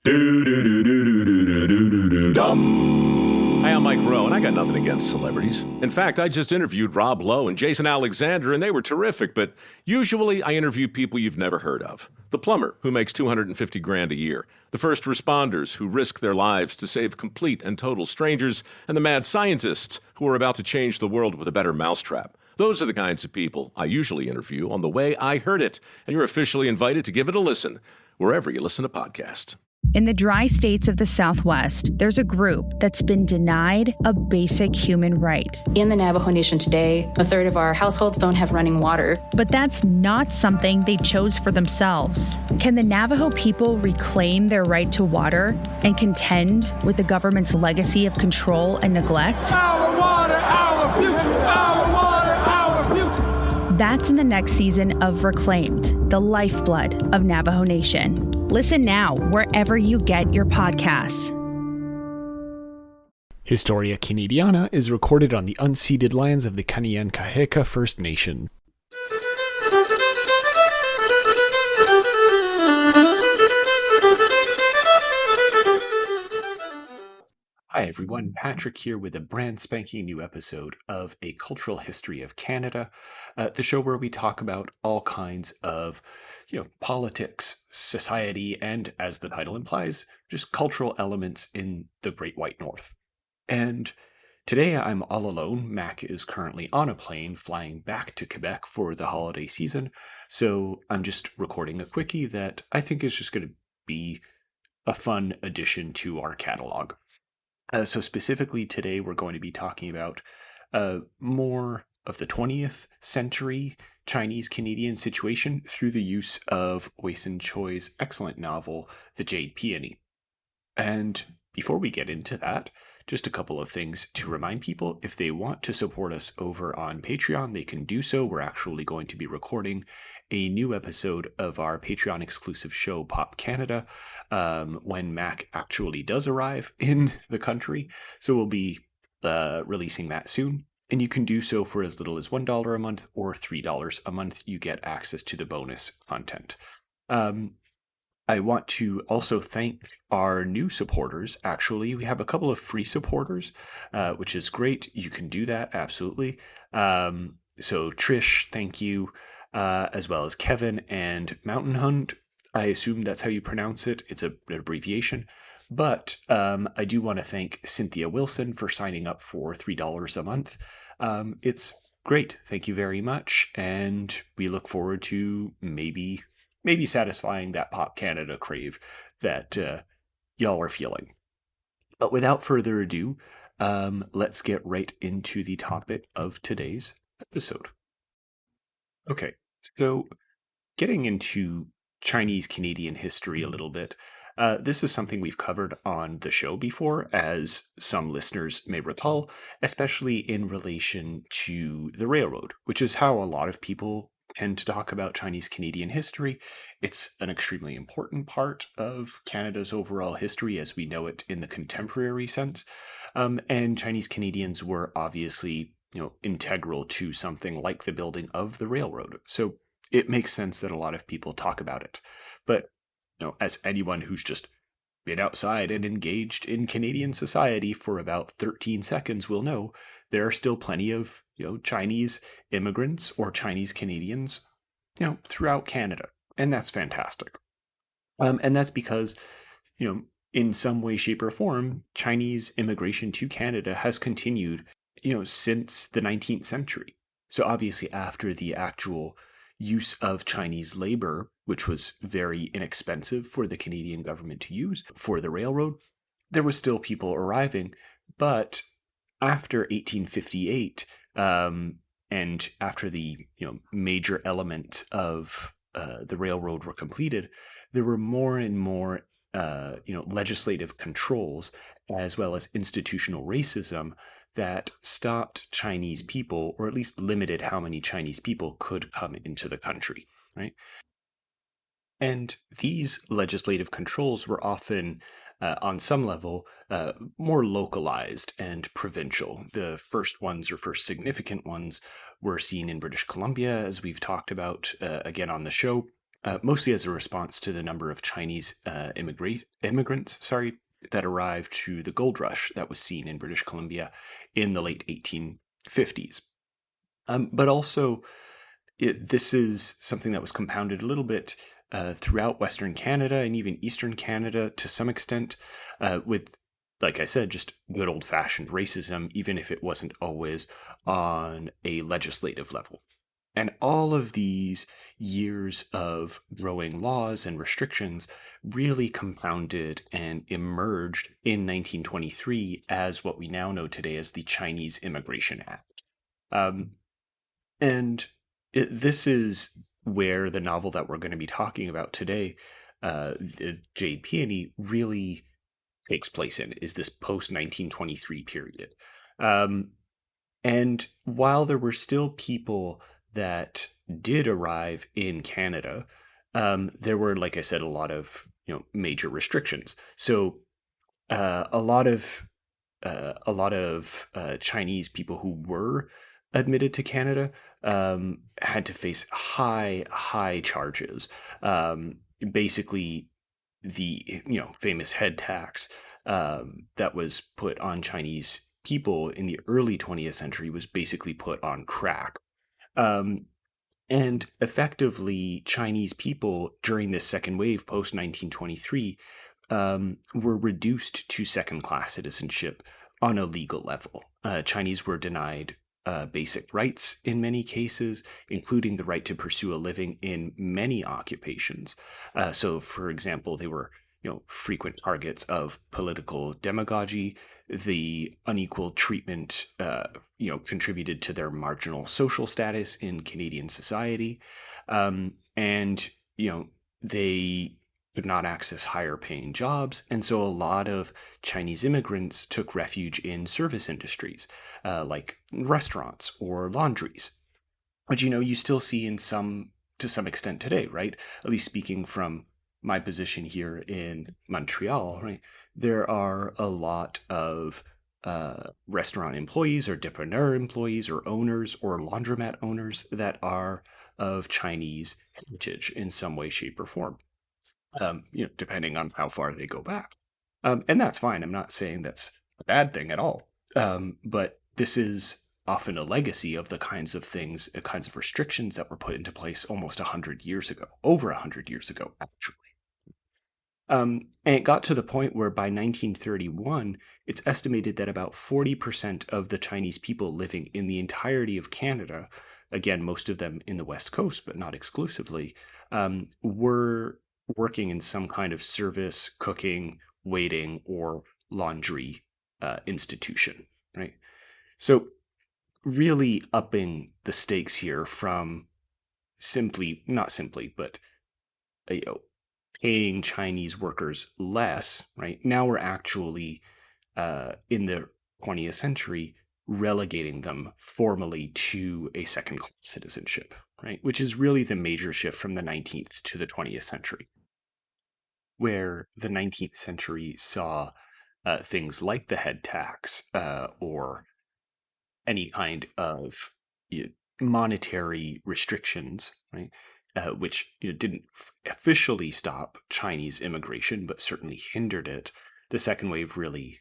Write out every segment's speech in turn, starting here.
Hi, I'm Mike Rowe, and I got nothing against celebrities. In fact, I just interviewed Rob Lowe and Jason Alexander, and they were terrific, but usually I interview people you've never heard of. The plumber, who makes $250,000 a year. The first responders, who risk their lives to save complete and total strangers. And the mad scientists, who are about to change the world with a better mousetrap. Those are the kinds of people I usually interview on The Way I Heard It, and you're officially invited to give it a listen, wherever you listen to podcasts. In the dry states of the Southwest, there's a group that's been denied a basic human right. In the Navajo Nation today, a third of our households don't have running water. But that's not something they chose for themselves. Can the Navajo people reclaim their right to water and contend with the government's legacy of control and neglect? Our water, our future, our water, our future. That's in the next season of Reclaimed, the lifeblood of Navajo Nation. Listen now wherever you get your podcasts. Historia Canadiana is recorded on the unceded lands of the Kanien'kehá:ka First Nation. Hi everyone, Patrick here with a brand spanking new episode of A Cultural History of Canada, the show where we talk about all kinds of politics, society, and, as the title implies, just cultural elements in the Great White North. And today I'm all alone. Mac is currently on a plane flying back to Quebec for the holiday season, so I'm just recording a quickie that I think is just going to be a fun addition to our catalog. So specifically today we're going to be talking about more of the 20th century Chinese-Canadian situation through the use of Wayson Choy's excellent novel, The Jade, Peony. And before we get into that, just a couple of things to remind people. If they want to support us over on Patreon, they can do so. We're actually going to be recording a new episode of our Patreon exclusive show, Pop Canada, when Mac actually does arrive in the country. So we'll be releasing that soon. And you can do so for as little as $1 a month or $3 a month. You get access to the bonus content. I want to also thank our new supporters. Actually, we have a couple of free supporters, which is great. You can do that, absolutely. So Trish, thank you, as well as Kevin and Mountain Hunt. I assume that's how you pronounce it. It's an abbreviation. But I do want to thank Cynthia Wilson for signing up for $3 a month. It's great. Thank you very much. And we look forward to maybe satisfying that Pop Canada crave that y'all are feeling. But without further ado, let's get right into the topic of today's episode. Okay, so getting into Chinese-Canadian history a little bit, this is something we've covered on the show before, as some listeners may recall, especially in relation to the railroad, which is how a lot of people tend to talk about Chinese-Canadian history. It's an extremely important part of Canada's overall history as we know it in the contemporary sense. And Chinese Canadians were obviously, integral to something like the building of the railroad. So it makes sense that a lot of people talk about it. But, as anyone who's just been outside and engaged in Canadian society for about 13 seconds will know, there are still plenty of Chinese immigrants or Chinese Canadians throughout Canada, and that's fantastic. And that's because in some way, shape, or form, Chinese immigration to Canada has continued since the 19th century. So obviously after the actual use of Chinese labor, which was very inexpensive for the Canadian government to use for the railroad, there was still people arriving. But after 1858, and after the major element of the railroad were completed, there were more and more legislative controls as well as institutional racism that stopped Chinese people, or at least limited how many Chinese people could come into the country, right? And these legislative controls were often, on some level, more localized and provincial. The first ones, or first significant ones, were seen in British Columbia, as we've talked about again on the show, mostly as a response to the number of Chinese immigrants, that arrived to the gold rush that was seen in British Columbia in the late 1850s. But also, this is something that was compounded a little bit throughout Western Canada and even Eastern Canada to some extent, with, like I said, just good old fashioned racism, even if it wasn't always on a legislative level. And all of these years of growing laws and restrictions really compounded and emerged in 1923 as what we now know today as the Chinese Immigration Act. Um, and this is where the novel that we're going to be talking about today, Jade Peony, really takes place in, is this post 1923 period. Um, and while there were still people that did arrive in Canada, there were, like I said, a lot of major restrictions. So a lot of Chinese people who were admitted to Canada had to face high charges. Basically, the famous head tax that was put on Chinese people in the early 20th century was basically put on crack. Um, and effectively, Chinese people during this second wave post 1923 were reduced to second class citizenship on a legal level. Chinese were denied basic rights in many cases, including the right to pursue a living in many occupations. So, for example, they were frequent targets of political demagogy. The unequal treatment contributed to their marginal social status in Canadian society, and they could not access higher paying jobs, and so a lot of Chinese immigrants took refuge in service industries like restaurants or laundries, which you still see to some extent today, right? At least speaking from my position here in Montreal, right? There are a lot of restaurant employees or dépanneur employees or owners or laundromat owners that are of Chinese heritage in some way, shape, or form, depending on how far they go back. And that's fine. I'm not saying that's a bad thing at all. But this is often a legacy of the kinds of things, kinds of restrictions that were put into place almost 100 years ago, over 100 years ago, actually. And it got to the point where by 1931, it's estimated that about 40% of the Chinese people living in the entirety of Canada, again, most of them in the West Coast, but not exclusively, were working in some kind of service, cooking, waiting, or laundry institution, right? So, really upping the stakes here from not simply, but you know, paying Chinese workers less, right? Now we're actually in the 20th century relegating them formally to a second class citizenship, right? Which is really the major shift from the 19th to the 20th century, where the 19th century saw things like the head tax or any kind of monetary restrictions, right? Which didn't officially stop Chinese immigration, but certainly hindered it. The second wave really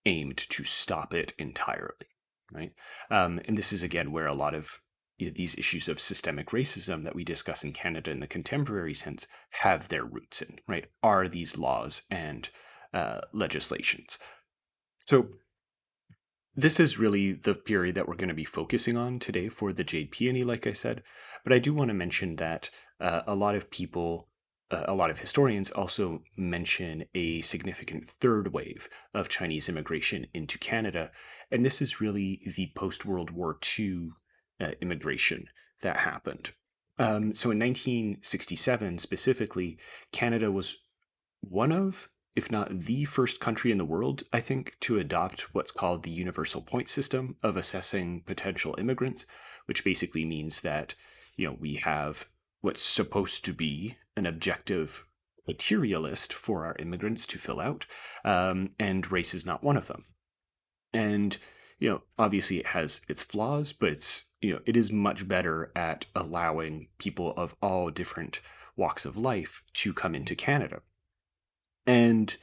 aimed to stop it entirely, right? And this is again where a lot of these issues of systemic racism that we discuss in Canada in the contemporary sense have their roots in, right? Are these laws and legislations. So this is really the period that we're going to be focusing on today for the Jade Peony, like I said. But I do want to mention that a lot of people, a lot of historians also mention a significant third wave of Chinese immigration into Canada. And this is really the post World War II immigration that happened. So in 1967 specifically, Canada was one of, if not the first country in the world, I think, to adopt what's called the universal point system of assessing potential immigrants, which basically means that, we have what's supposed to be an objective criteria list for our immigrants to fill out, and race is not one of them. And, obviously it has its flaws, but it is much better at allowing people of all different walks of life to come into Canada. And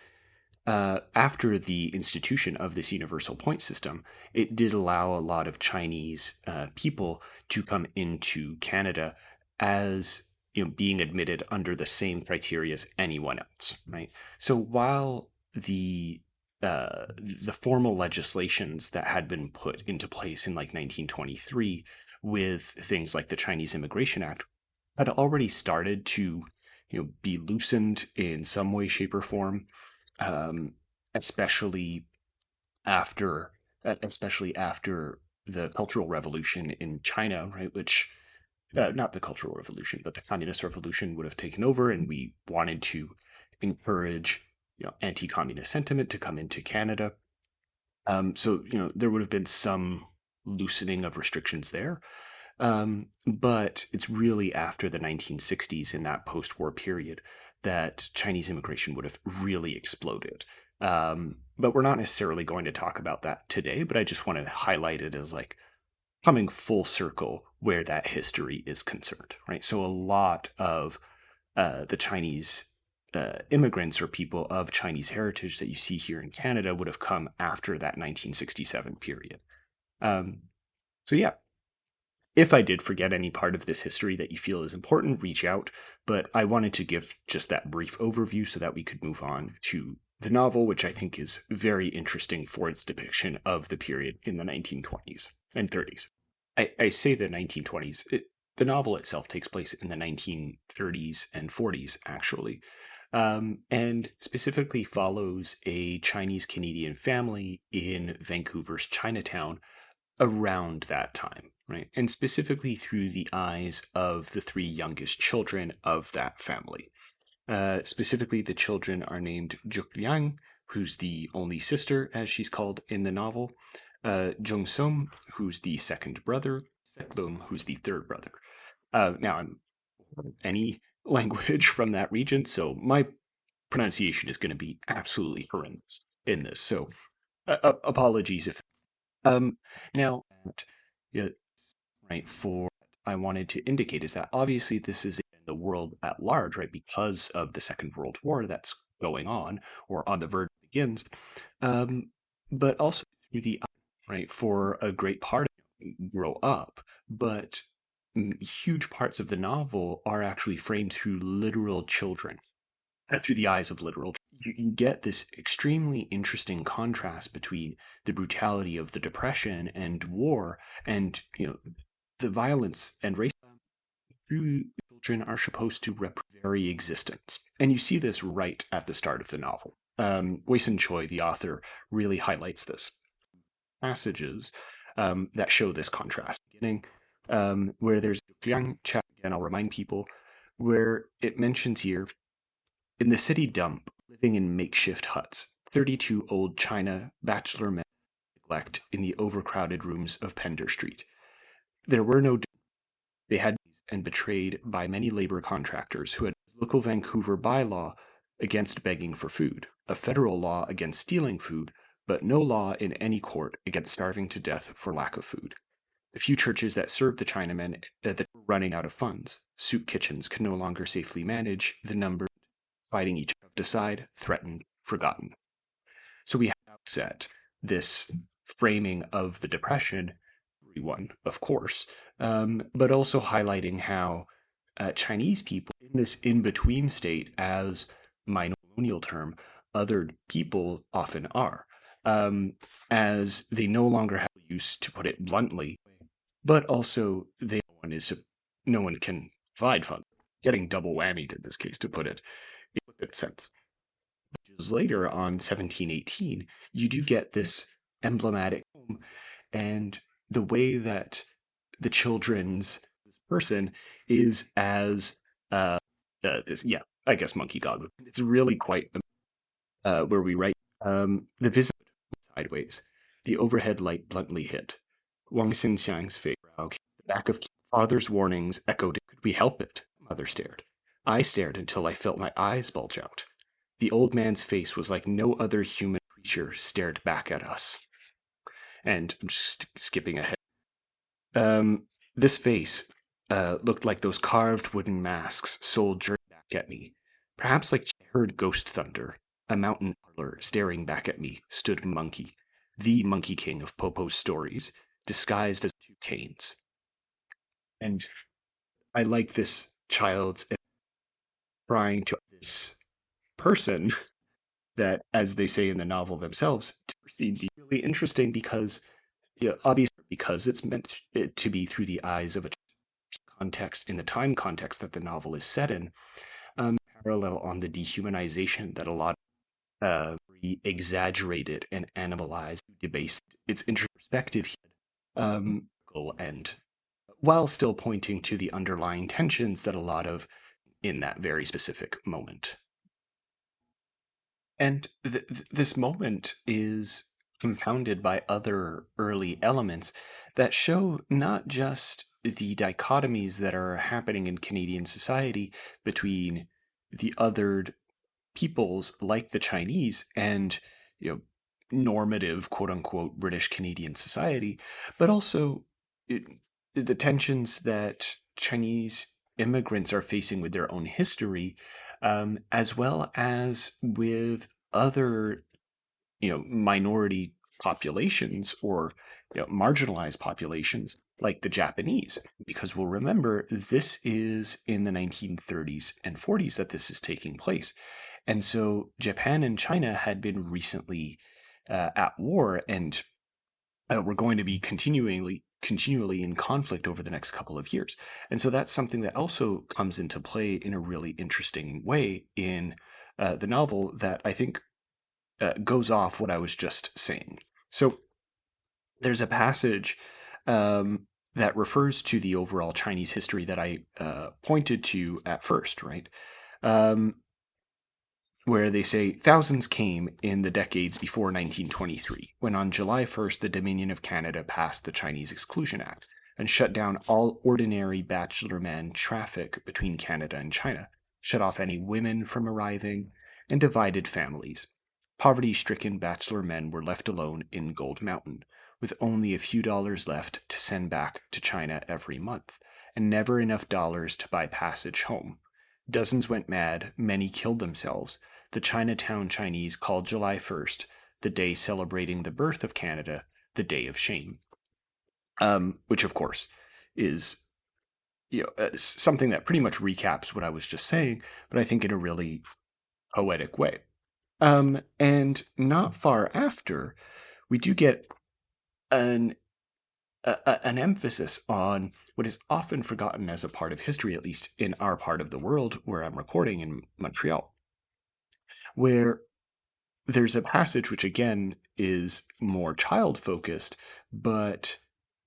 after the institution of this universal point system, it did allow a lot of Chinese people to come into Canada as being admitted under the same criteria as anyone else, right? So while the formal legislations that had been put into place in like 1923 with things like the Chinese Immigration Act had already started to be loosened in some way, shape, or form, um, especially especially after the Cultural Revolution in China, right? Which not the Cultural Revolution, but the Communist Revolution would have taken over, and we wanted to encourage anti-communist sentiment to come into Canada. So there would have been some loosening of restrictions there. But it's really after the 1960s, in that post-war period, that Chinese immigration would have really exploded. But we're not necessarily going to talk about that today, but I just want to highlight it as like coming full circle where that history is concerned, right? So a lot of the Chinese immigrants or people of Chinese heritage that you see here in Canada would have come after that 1967 period. Um, so yeah, if I did forget any part of this history that you feel is important, reach out. But I wanted to give just that brief overview so that we could move on to the novel, which I think is very interesting for its depiction of the period in the 1920s and 30s. I say the 1920s. The novel itself takes place in the 1930s and 40s, actually, and specifically follows a Chinese Canadian family in Vancouver's Chinatown around that time, right? And specifically through the eyes of the three youngest children of that family. Specifically, the children are named Juk Liang, who's the only sister, as she's called in the novel, Jung Sum, who's the second brother, Seklum, who's the third brother. Now, I'm any language from that region, so my pronunciation is going to be absolutely horrendous in this. So, apologies if. Um, now, yeah, right, for I wanted to indicate is that obviously this is in the world at large, right, because of the Second World War that's going on or on the verge begins, um, but also through the right for a great part of it, grow up, but huge parts of the novel are actually framed through literal children, through the eyes of literal. You get this extremely interesting contrast between the brutality of the Depression and war, and the violence and race through children are supposed to represent very existence. And you see this right at the start of the novel. Wayson Choy, the author, really highlights this. Passages that show this contrast. Beginning where there's young chat, again, I'll remind people, where it mentions here in the city dump, living in makeshift huts, 32 old China bachelor men neglect in the overcrowded rooms of Pender Street. There were no. They had and betrayed by many labor contractors who had local Vancouver bylaw against begging for food, a federal law against stealing food, but no law in any court against starving to death for lack of food. The few churches that served the Chinamen that were running out of funds. Soup kitchens could no longer safely manage the number, fighting each other, decide, threatened, forgotten. So we have set this framing of the Depression, one, of course, but also highlighting how Chinese people in this in-between state, as my colonial term, other people often are, as they no longer have use, to put it bluntly, but also no one can provide funds. Getting double whammied in this case, to put it in a good sense. Later on 1718, you do get this emblematic home, and the way that the children's person is as I guess monkey god. It's really quite where we write the visit sideways. The overhead light bluntly hit. Wang Xinxiang's face. The back of father's warnings echoed. Could we help it? Mother stared. I stared until I felt my eyes bulge out. The old man's face was like no other human creature stared back at us. And I'm just skipping ahead. This face looked like those carved wooden masks sold during at me. Perhaps like I heard ghost thunder, a mountain parlor staring back at me stood Monkey, the Monkey King of Popo's stories, disguised as two canes. And I like this child's trying to this person that, as they say in the novel themselves, to perceive really interesting because, obviously, because it's meant to be through the eyes of a context in the time context that the novel is set in. Parallel on the dehumanization that a lot exaggerated and animalized, debased its introspective and while still pointing to the underlying tensions that a lot of in that very specific moment. And this moment is compounded by other early elements that show not just the dichotomies that are happening in Canadian society between the othered peoples like the Chinese and you know normative quote unquote British Canadian society, but also it, the tensions that Chinese immigrants are facing with their own history, as well as with other minority populations or marginalized populations like the Japanese, because we'll remember this is in the 1930s and 40s that this is taking place. And so Japan and China had been recently at war and were going to be continually in conflict over the next couple of years. And so that's something that also comes into play in a really interesting way in the novel that I think goes off what I was just saying. So there's a passage that refers to the overall Chinese history that I pointed to at first, right? Um, where they say thousands came in the decades before 1923, when on July 1st the Dominion of Canada passed the Chinese Exclusion Act and shut down all ordinary bachelor man traffic between Canada and China, shut off any women from arriving, and divided families. Poverty-stricken bachelor men were left alone in Gold Mountain, with only a few dollars left to send back to China every month, and never enough dollars to buy passage home. Dozens went mad, many killed themselves. The Chinatown Chinese called July 1st, the day celebrating the birth of Canada, the Day of Shame. Which, of course, is something that pretty much recaps what I was just saying, but I think in a really poetic way. And not far after, we do get an emphasis on what is often forgotten as a part of history, at least in our part of the world where I'm recording in Montreal, where there's a passage which again is more child focused, but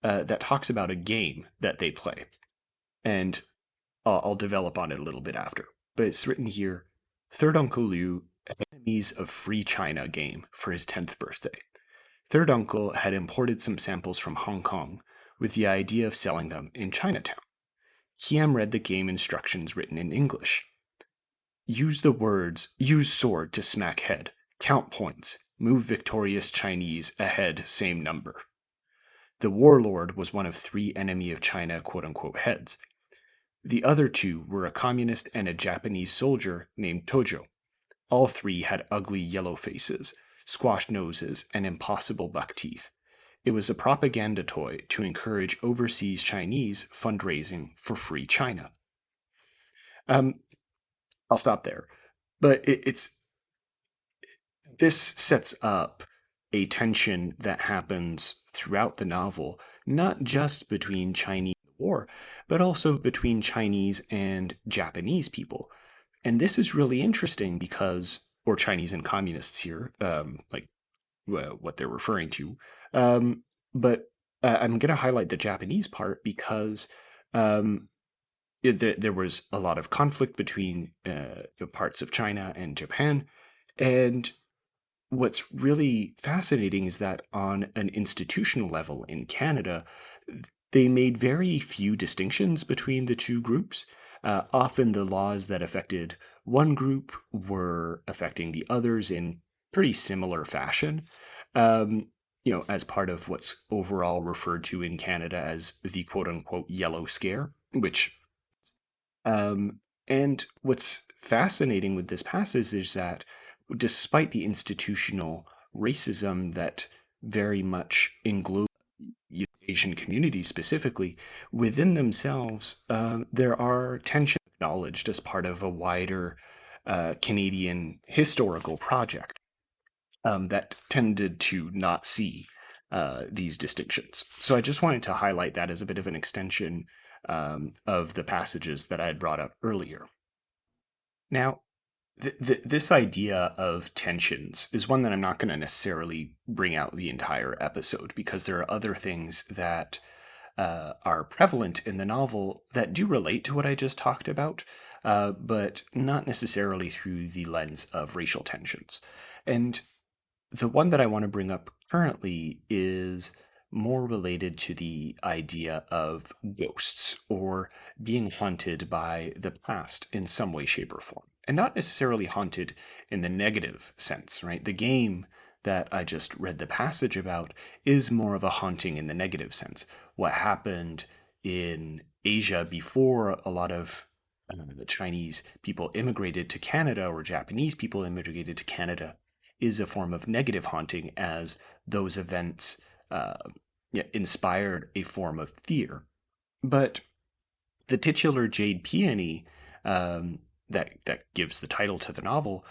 that talks about a game that they play. And I'll develop on it a little bit after. But it's written here, Third Uncle Liu, Enemies of Free China game for his 10th birthday. Third Uncle had imported some samples from Hong Kong with the idea of selling them in Chinatown. Kiam read the game instructions written in English. Use the words, use sword to smack head, count points, move victorious Chinese ahead same number. The warlord was one of 3 enemy of China quote-unquote heads. The other 2 were a communist and a Japanese soldier named Tojo. All 3 had ugly yellow faces, squashed noses, and impossible buck teeth. It was a propaganda toy to encourage overseas Chinese fundraising for free China. I'll stop there. But this sets up a tension that happens throughout the novel, not just between Chinese and the war, but also between Chinese and Japanese people. And this is really interesting because, or Chinese and communists here, what they're referring to. But I'm going to highlight the Japanese part because there was a lot of conflict between parts of China and Japan. And what's really fascinating is that on an institutional level in Canada, they made very few distinctions between the two groups. Often the laws that affected one group were affecting the others in pretty similar fashion. As part of what's overall referred to in Canada as the quote unquote yellow scare, which and what's fascinating with this passage is that despite the institutional racism that very much englobes Asian communities specifically, within themselves, there are tensions acknowledged as part of a wider Canadian historical project that tended to not see these distinctions. So I just wanted to highlight that as a bit of an extension of the passages that I had brought up earlier. Now, this idea of tensions is one that I'm not going to necessarily bring out the entire episode because there are other things that are prevalent in the novel that do relate to what I just talked about, but not necessarily through the lens of racial tensions. And the one that I want to bring up currently is more related to the idea of ghosts or being haunted by the past in some way, shape, or form. And not necessarily haunted in the negative sense, right? The game that I just read the passage about is more of a haunting in the negative sense. What happened in Asia before a lot of the Chinese people immigrated to Canada or Japanese people immigrated to Canada is a form of negative haunting as those events uh, inspired a form of fear. But the titular Jade Peony that gives the title to the novel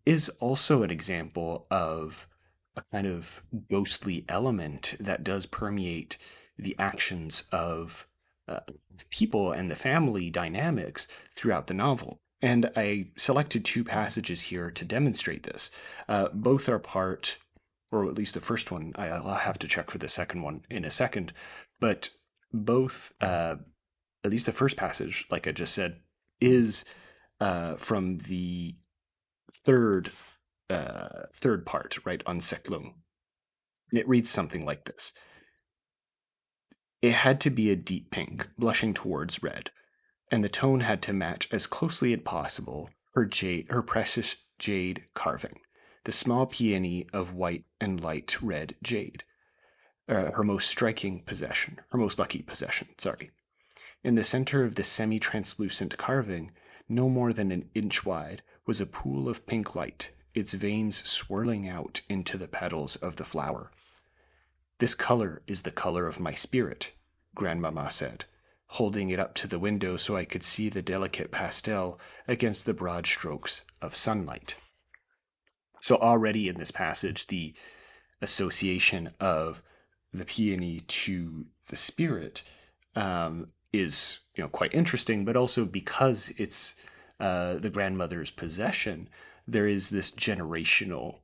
is also an example of a kind of ghostly element that does permeate the actions of people and the family dynamics throughout the novel. And I selected two passages here to demonstrate this. Both are part, or at least the first one, I'll have to check for the second one in a second, but both, at least the first passage, like I just said, is from the third third part, right, on Seklung. And it reads something like this. It had to be a deep pink, blushing towards red, and the tone had to match as closely as possible her precious jade carving, the small peony of white and light red jade, her most striking possession, her most lucky possession, sorry. In the center of the semi-translucent carving, no more than an inch wide, was a pool of pink light, its veins swirling out into the petals of the flower. This color is the color of my spirit, Grandmama said, holding it up to the window so I could see the delicate pastel against the broad strokes of sunlight. So already in this passage, the association of the peony to the spirit is quite interesting, but also because it's the grandmother's possession, there is this generational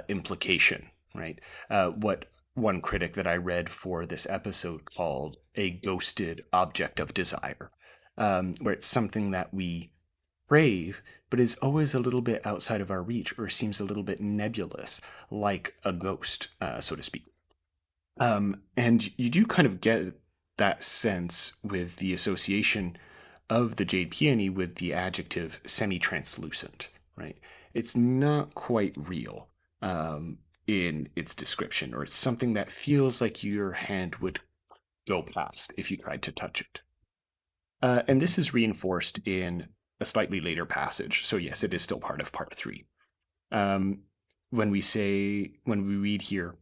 implication, right? What one critic that I read for this episode called a ghosted object of desire, where it's something that we crave, but is always a little bit outside of our reach or seems a little bit nebulous, like a ghost, so to speak. And you do kind of get that sense with the association of the jade peony with the adjective semi-translucent, right? It's not quite real in its description, or it's something that feels like your hand would go past if you tried to touch it. And this is reinforced in a slightly later passage. So yes, it is still part of part 3. When we read here,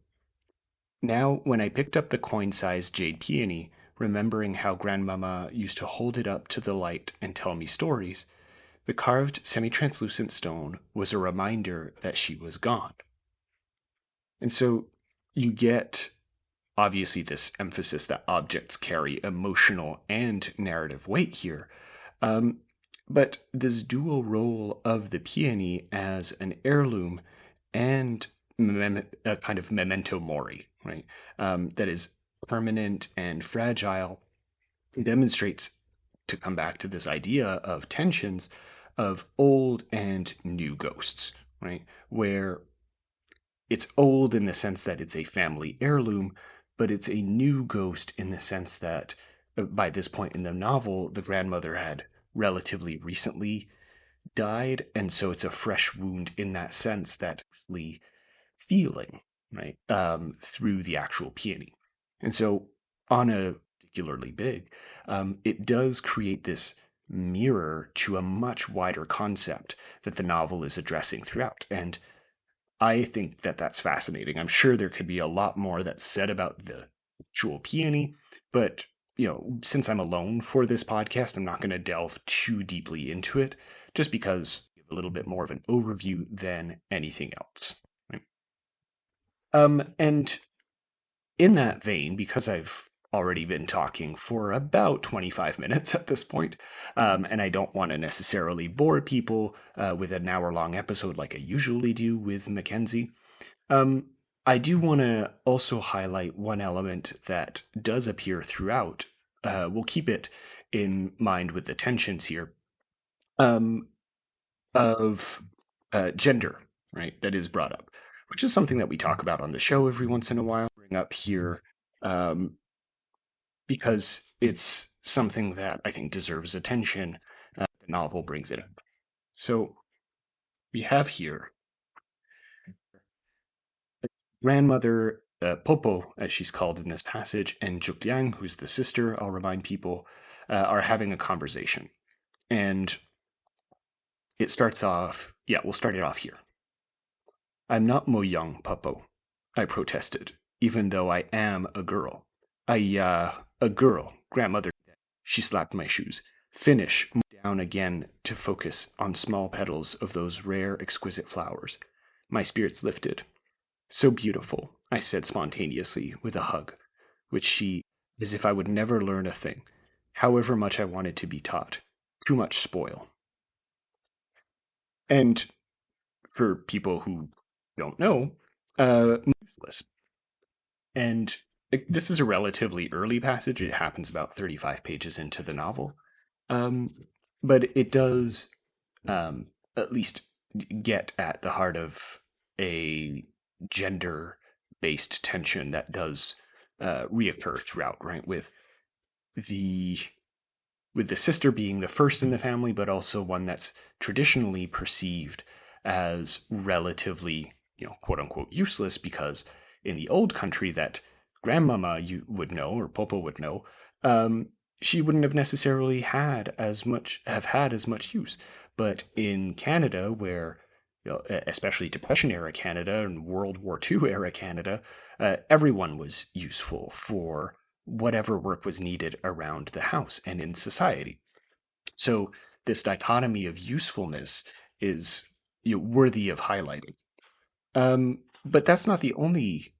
now, when I picked up the coin-sized jade peony, remembering how Grandmama used to hold it up to the light and tell me stories, the carved semi-translucent stone was a reminder that she was gone. And so you get, obviously, this emphasis that objects carry emotional and narrative weight here. But this dual role of the peony as an heirloom and a kind of memento mori, right? That is permanent and fragile, demonstrates, to come back to this idea of tensions, of old and new ghosts, right? Where it's old in the sense that it's a family heirloom, but it's a new ghost in the sense that by this point in the novel, the grandmother had relatively recently died, and so it's a fresh wound in that sense that feeling, right, through the actual peony. And so, on a particularly big, it does create this mirror to a much wider concept that the novel is addressing throughout. And I think that that's fascinating. I'm sure there could be a lot more that's said about the actual peony, but since I'm alone for this podcast, I'm not going to delve too deeply into it, just because a little bit more of an overview than anything else. Right? And in that vein, because I've already been talking for about 25 minutes at this point, and I don't want to necessarily bore people with an hour-long episode like I usually do with Mackenzie, I do want to also highlight one element that does appear throughout. We'll keep it in mind with the tensions here um, of gender, right? That is brought up, which is something that we talk about on the show every once in a while. Bring up here um, because it's something that I think deserves attention. The novel brings it up. So we have here grandmother Popo, as she's called in this passage, and Jukyang, who's the sister, I'll remind people, are having a conversation. And it starts off, we'll start it off here. I'm not Mo Young, Popo, I protested, even though I am a girl. A girl, grandmother. She slapped my shoes. Finish, down again to focus on small petals of those rare, exquisite flowers. My spirits lifted. So beautiful, I said spontaneously with a hug, which she, as if I would never learn a thing, however much I wanted to be taught. Too much spoil. And for people who don't know, useless. And this is a relatively early passage. It happens about 35 pages into the novel. But it does at least get at the heart of a gender-based tension that does reoccur throughout, right? The with the sister being the first in the family, but also one that's traditionally perceived as relatively, quote unquote, useless, because in the old country that grandmama you would know or Popo would know, she wouldn't have necessarily had as much use. But in Canada, where especially Depression era Canada and World War II era Canada, everyone was useful for whatever work was needed around the house and in society. So this dichotomy of usefulness is worthy of highlighting. But that's not the only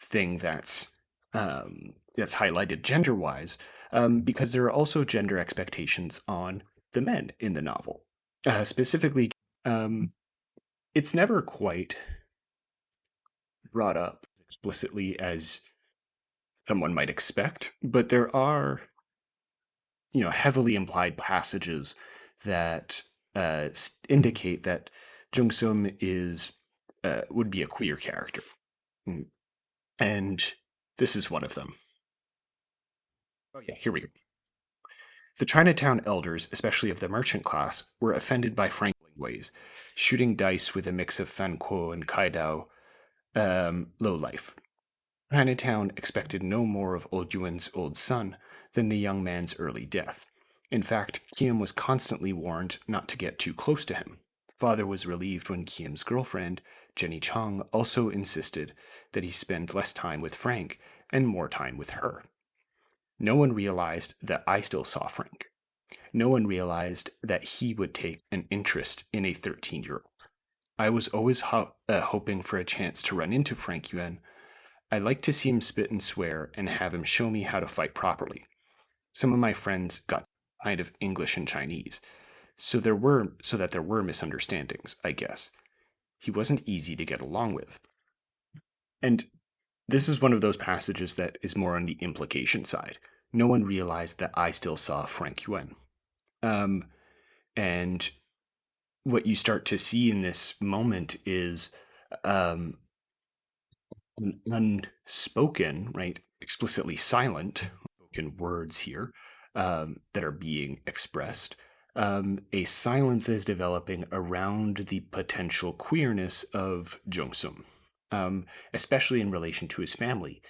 thing that's highlighted gender-wise, because there are also gender expectations on the men in the novel. Specifically, it's never quite brought up explicitly as someone might expect, but there are heavily implied passages that indicate that Jung-sum would be a queer character. And this is one of them. Oh yeah, here we go. The Chinatown elders, especially of the merchant class, were offended by Frankling ways, shooting dice with a mix of Fankuo and Kaidao low life. Chinatown expected no more of old Yuan's old son than the young man's early death. In fact, Kiem was constantly warned not to get too close to him. Father was relieved when Kiem's girlfriend, Jenny Chong, also insisted that he spend less time with Frank and more time with her. No one realized that I still saw Frank. No one realized that he would take an interest in a 13-year-old. I was always hoping for a chance to run into Frank Yuan. I like to see him spit and swear and have him show me how to fight properly. Some of my friends got kind of English and Chinese, so that there were misunderstandings, I guess. He wasn't easy to get along with. And this is one of those passages that is more on the implication side. No one realized that I still saw Frank Yuan. And what you start to see in this moment is an unspoken, right, explicitly silent, spoken words here that are being expressed. A silence is developing around the potential queerness of Jung-sum, especially in relation to his family,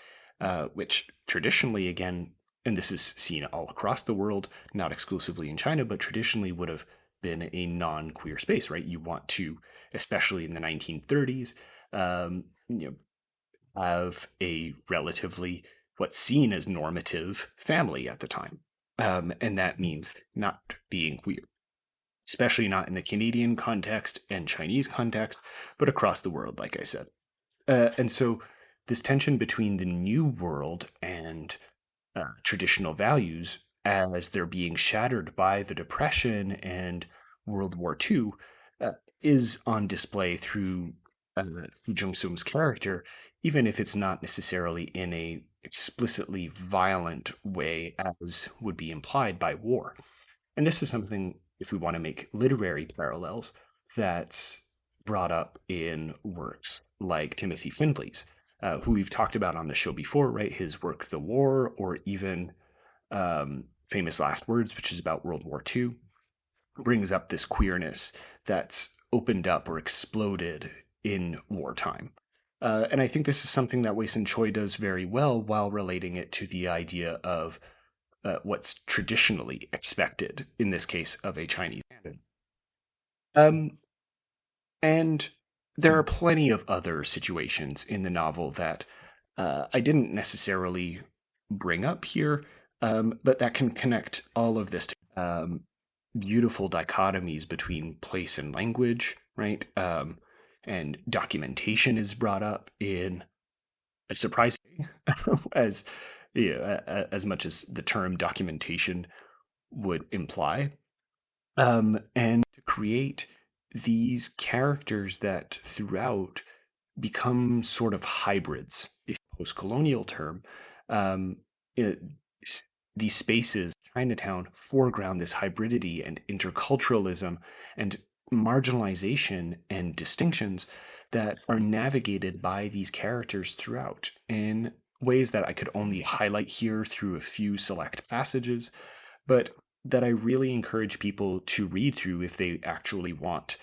which traditionally, again, and this is seen all across the world, not exclusively in China, but traditionally would have been a non-queer space, right? You want to, especially in the 1930s, have a relatively what's seen as normative family at the time. And that means not being queer, especially not in the Canadian context and Chinese context, but across the world, like I said. And so this tension between the new world and traditional values, as they're being shattered by the Depression and World War II, is on display through Jung Soom's character, even if it's not necessarily in a explicitly violent way as would be implied by war. And this is something, if we want to make literary parallels, that's brought up in works like Timothy Findley's, who we've talked about on the show before, right? His work, The War, or even Famous Last Words, which is about World War II, brings up this queerness that's opened up or exploded in wartime. And I think this is something that Wayson Choy does very well while relating it to the idea of what's traditionally expected, in this case, of a Chinese canon. And there are plenty of other situations in the novel that I didn't necessarily bring up here, but that can connect all of this to beautiful dichotomies between place and language, right? And documentation is brought up in a surprising as as much as the term documentation would imply, and to create these characters that throughout become sort of hybrids, if post-colonial term. Um, it, these spaces, Chinatown, foreground this hybridity and interculturalism and marginalization and distinctions that are navigated by these characters throughout in ways that I could only highlight here through a few select passages, but that I really encourage people to read through if they actually want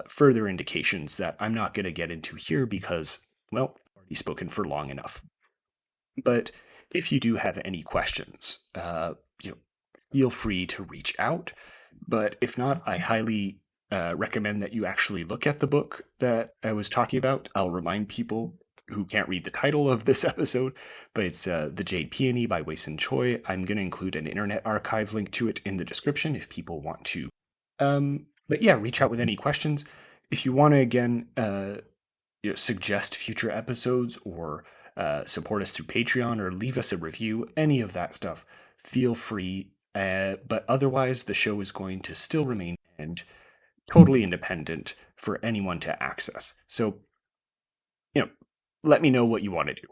further indications that I'm not going to get into here because, well, I've already spoken for long enough. But if you do have any questions, feel free to reach out. But if not, I highly recommend that you actually look at the book that I was talking about. I'll remind people who can't read the title of this episode, but it's The Jade, Peony by Wayson Choy. I'm going to include an Internet Archive link to it in the description if people want to. But yeah, reach out with any questions. If you want to, again, suggest future episodes or support us through Patreon or leave us a review, any of that stuff, feel free. But otherwise, the show is going to still remain and totally independent for anyone to access. So, let me know what you want to do.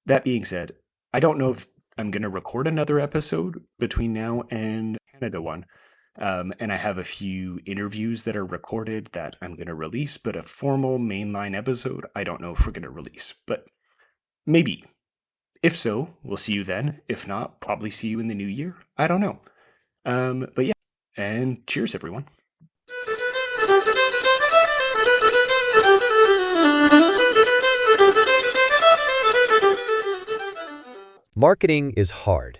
That being said, I don't know if I'm going to record another episode between now and Canada one. And I have a few interviews that are recorded that I'm going to release, but a formal mainline episode, I don't know if we're going to release. But maybe. If so, we'll see you then. If not, probably see you in the new year. I don't know. But yeah, and cheers, everyone. Marketing is hard.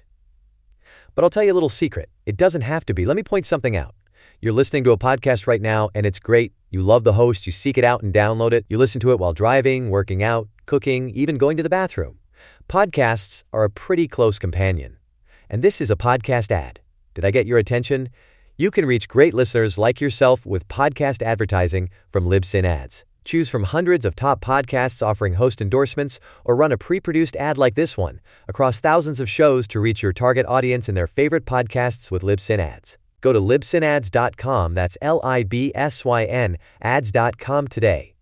But I'll tell you a little secret. It doesn't have to be. Let me point something out. You're listening to a podcast right now, and it's great. You love the host. You seek it out and download it. You listen to it while driving, working out, cooking, even going to the bathroom. Podcasts are a pretty close companion. And this is a podcast ad. Did I get your attention? You can reach great listeners like yourself with podcast advertising from Libsyn Ads. Choose from hundreds of top podcasts offering host endorsements or run a pre-produced ad like this one across thousands of shows to reach your target audience in their favorite podcasts with Libsyn Ads. Go to libsynads.com, that's Libsyn, ads.com today.